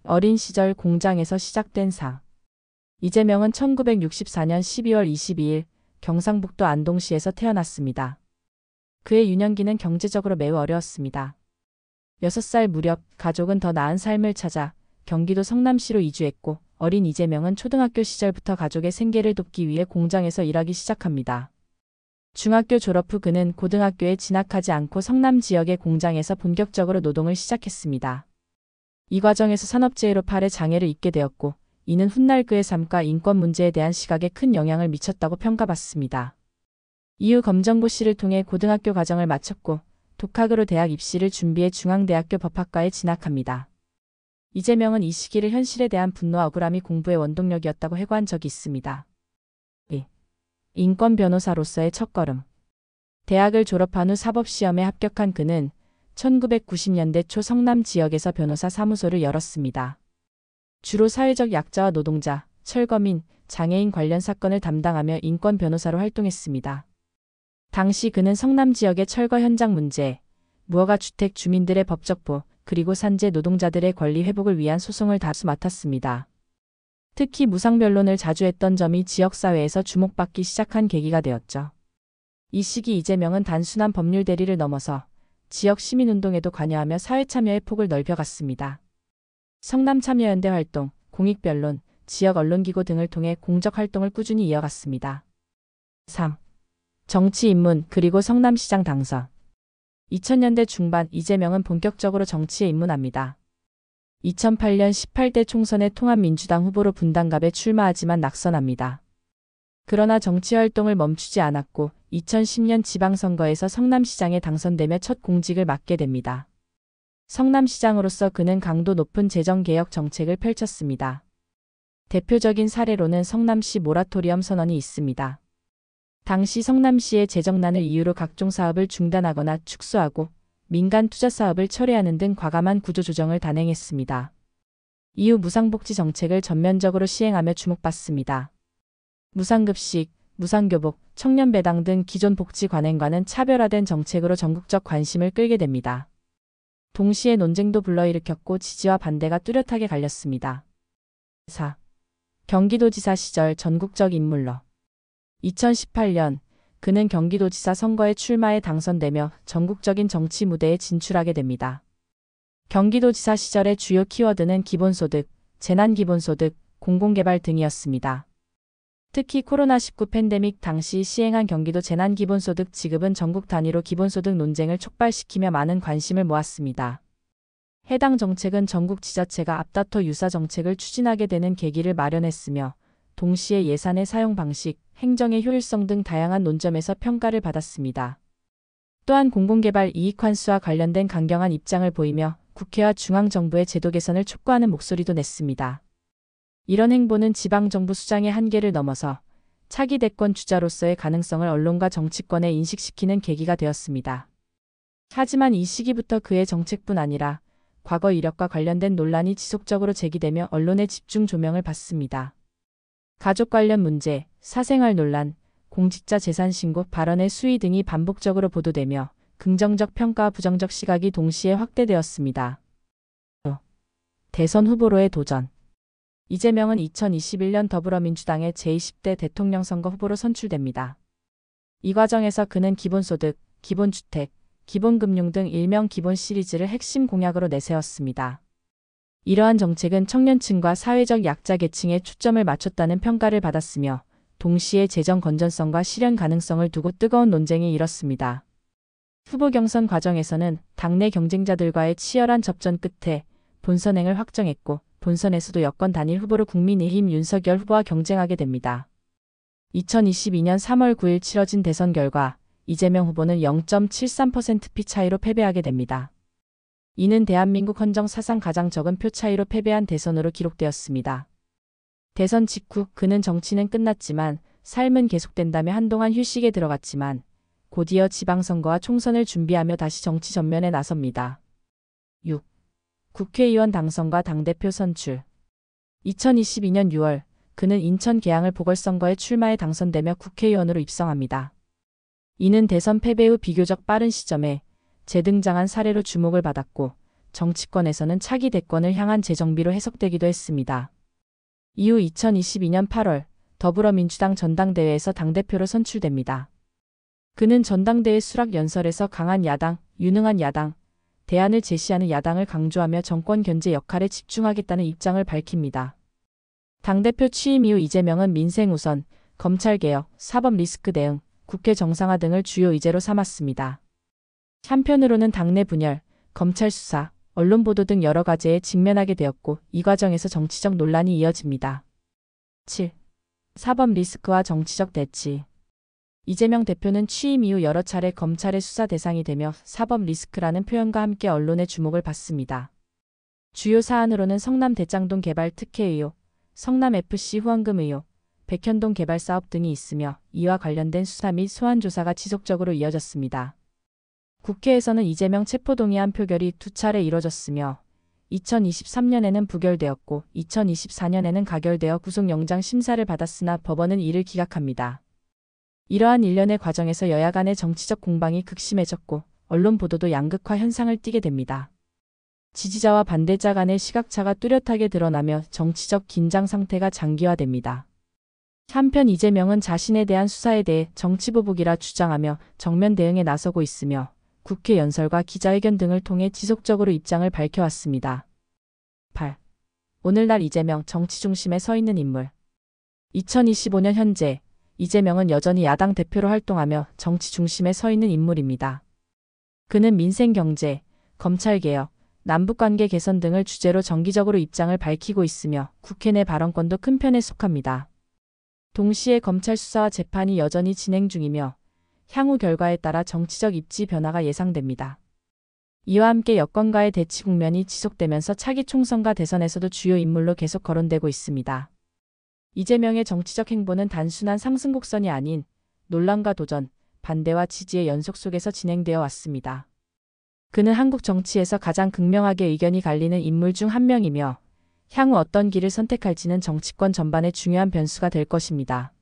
어린 시절 공장에서 시작된 사. 이재명은 1964년 12월 22일 경상북도 안동시에서 태어났습니다. 그의 유년기는 경제적으로 매우 어려웠습니다. 6살 무렵 가족은 더 나은 삶을 찾아 경기도 성남시로 이주했고 어린 이재명은 초등학교 시절부터 가족의 생계를 돕기 위해 공장에서 일하기 시작합니다. 중학교 졸업 후 그는 고등학교에 진학하지 않고 성남 지역의 공장에서 본격적으로 노동을 시작했습니다. 이 과정에서 산업재해로 팔에 장애를 입게 되었고 이는 훗날 그의 삶과 인권 문제에 대한 시각에 큰 영향을 미쳤다고 평가받습니다. 이후 검정고시를 통해 고등학교 과정을 마쳤고 독학으로 대학 입시를 준비해 중앙대학교 법학과에 진학합니다. 이재명은 이 시기를 현실에 대한 분노와 억울함이 공부의 원동력이었다고 회고한 적이 있습니다. 인권 변호사로서의 첫걸음. 대학을 졸업한 후 사법시험에 합격한 그는 1990년대 초 성남 지역에서 변호사 사무소를 열었습니다. 주로 사회적 약자와 노동자, 철거민, 장애인 관련 사건을 담당하며 인권 변호사로 활동했습니다. 당시 그는 성남 지역의 철거 현장 문제, 무허가 주택 주민들의 법적 보호, 그리고 산재 노동자들의 권리 회복을 위한 소송을 다수 맡았습니다. 특히 무상변론을 자주 했던 점이 지역사회에서 주목받기 시작한 계기가 되었죠. 이 시기 이재명은 단순한 법률 대리를 넘어서 지역 시민운동에도 관여하며 사회참여의 폭을 넓혀갔습니다. 성남참여연대 활동, 공익변론, 지역 언론기고 등을 통해 공적 활동을 꾸준히 이어갔습니다. 3. 정치 입문 그리고 성남시장 당선. 2000년대 중반 이재명은 본격적으로 정치에 입문합니다. 2008년 18대 총선에 통합민주당 후보로 분당갑에 출마하지만 낙선합니다. 그러나 정치활동을 멈추지 않았고 2010년 지방선거에서 성남시장에 당선되며 첫 공직을 맡게 됩니다. 성남시장으로서 그는 강도 높은 재정개혁 정책을 펼쳤습니다. 대표적인 사례로는 성남시 모라토리엄 선언이 있습니다. 당시 성남시의 재정난을 이유로 각종 사업을 중단하거나 축소하고 민간 투자 사업을 철회하는 등 과감한 구조조정을 단행했습니다. 이후 무상복지 정책을 전면적으로 시행하며 주목받습니다. 무상급식, 무상교복, 청년배당 등 기존 복지관행과는 차별화된 정책으로 전국적 관심을 끌게 됩니다. 동시에 논쟁도 불러일으켰고 지지와 반대가 뚜렷하게 갈렸습니다. 4. 경기도지사 시절 전국적 인물로. 2018년 그는 경기도지사 선거에 출마해 당선되며 전국적인 정치 무대에 진출하게 됩니다. 경기도지사 시절의 주요 키워드는 기본소득, 재난기본소득, 공공개발 등이었습니다. 특히 코로나19 팬데믹 당시 시행한 경기도 재난기본소득 지급은 전국 단위로 기본소득 논쟁을 촉발시키며 많은 관심을 모았습니다. 해당 정책은 전국 지자체가 앞다퉈 유사 정책을 추진하게 되는 계기를 마련했으며 동시에 예산의 사용 방식, 행정의 효율성 등 다양한 논점에서 평가를 받았습니다. 또한 공공개발 이익 환수와 관련된 강경한 입장을 보이며 국회와 중앙정부의 제도 개선을 촉구하는 목소리도 냈습니다. 이런 행보는 지방정부 수장의 한계를 넘어서 차기 대권 주자로서의 가능성을 언론과 정치권에 인식시키는 계기가 되었습니다. 하지만 이 시기부터 그의 정책뿐 아니라 과거 이력과 관련된 논란이 지속적으로 제기되며 언론의 집중 조명을 받습니다. 가족 관련 문제, 사생활 논란, 공직자 재산 신고, 발언의 수위 등이 반복적으로 보도되며 긍정적 평가와 부정적 시각이 동시에 확대되었습니다. 대선 후보로의 도전. 이재명은 2021년 더불어민주당의 제20대 대통령 선거 후보로 선출됩니다. 이 과정에서 그는 기본소득, 기본주택, 기본금융 등 일명 기본 시리즈를 핵심 공약으로 내세웠습니다. 이러한 정책은 청년층과 사회적 약자 계층에 초점을 맞췄다는 평가를 받았으며 동시에 재정 건전성과 실현 가능성을 두고 뜨거운 논쟁이 일었습니다. 후보 경선 과정에서는 당내 경쟁자들과의 치열한 접전 끝에 본선행을 확정했고 본선에서도 여권 단일 후보로 국민의힘 윤석열 후보와 경쟁하게 됩니다. 2022년 3월 9일 치러진 대선 결과 이재명 후보는 0.73%표 차이로 패배하게 됩니다. 이는 대한민국 헌정 사상 가장 적은 표 차이로 패배한 대선으로 기록되었습니다. 대선 직후 그는 정치는 끝났지만 삶은 계속된다며 한동안 휴식에 들어갔지만 곧이어 지방선거와 총선을 준비하며 다시 정치 전면에 나섭니다. 6. 국회의원 당선과 당대표 선출. 2022년 6월 그는 인천 계양을 보궐선거에 출마해 당선되며 국회의원으로 입성합니다. 이는 대선 패배 후 비교적 빠른 시점에 재등장한 사례로 주목을 받았고 정치권에서는 차기 대권을 향한 재정비로 해석되기도 했습니다. 이후 2022년 8월 더불어민주당 전당대회에서 당대표로 선출됩니다. 그는 전당대회 수락 연설에서 강한 야당, 유능한 야당, 대안을 제시하는 야당을 강조하며 정권 견제 역할에 집중하겠다는 입장을 밝힙니다. 당대표 취임 이후 이재명은 민생 우선, 검찰개혁, 사법 리스크 대응, 국회 정상화 등을 주요 의제로 삼았습니다. 한편으로는 당내 분열, 검찰 수사, 언론 보도 등 여러 가지에 직면하게 되었고 이 과정에서 정치적 논란이 이어집니다. 7. 사법 리스크와 정치적 대치. 이재명 대표는 취임 이후 여러 차례 검찰의 수사 대상이 되며 사법 리스크라는 표현과 함께 언론의 주목을 받습니다. 주요 사안으로는 성남 대장동 개발 특혜 의혹, 성남FC 후원금 의혹, 백현동 개발 사업 등이 있으며 이와 관련된 수사 및 소환 조사가 지속적으로 이어졌습니다. 국회에서는 이재명 체포동의안 표결이 2차례 이뤄졌으며 2023년에는 부결되었고 2024년에는 가결되어 구속영장 심사를 받았으나 법원은 이를 기각합니다. 이러한 일련의 과정에서 여야 간의 정치적 공방이 극심해졌고 언론 보도도 양극화 현상을 띠게 됩니다. 지지자와 반대자 간의 시각차가 뚜렷하게 드러나며 정치적 긴장 상태가 장기화됩니다. 한편 이재명은 자신에 대한 수사에 대해 정치보복이라 주장하며 정면 대응에 나서고 있으며 국회 연설과 기자회견 등을 통해 지속적으로 입장을 밝혀왔습니다. 8. 오늘날 이재명 정치 중심에 서 있는 인물. 2025년 현재 이재명은 여전히 야당 대표로 활동하며 정치 중심에 서 있는 인물입니다. 그는 민생 경제, 검찰개혁, 남북관계 개선 등을 주제로 정기적으로 입장을 밝히고 있으며 국회 내 발언권도 큰 편에 속합니다. 동시에 검찰 수사와 재판이 여전히 진행 중이며 향후 결과에 따라 정치적 입지 변화가 예상됩니다. 이와 함께 여권과의 대치 국면이 지속되면서 차기 총선과 대선에서도 주요 인물로 계속 거론되고 있습니다. 이재명의 정치적 행보는 단순한 상승곡선이 아닌 논란과 도전, 반대와 지지의 연속 속에서 진행되어 왔습니다. 그는 한국 정치에서 가장 극명하게 의견이 갈리는 인물 중 한 명이며 향후 어떤 길을 선택할지는 정치권 전반의 중요한 변수가 될 것입니다.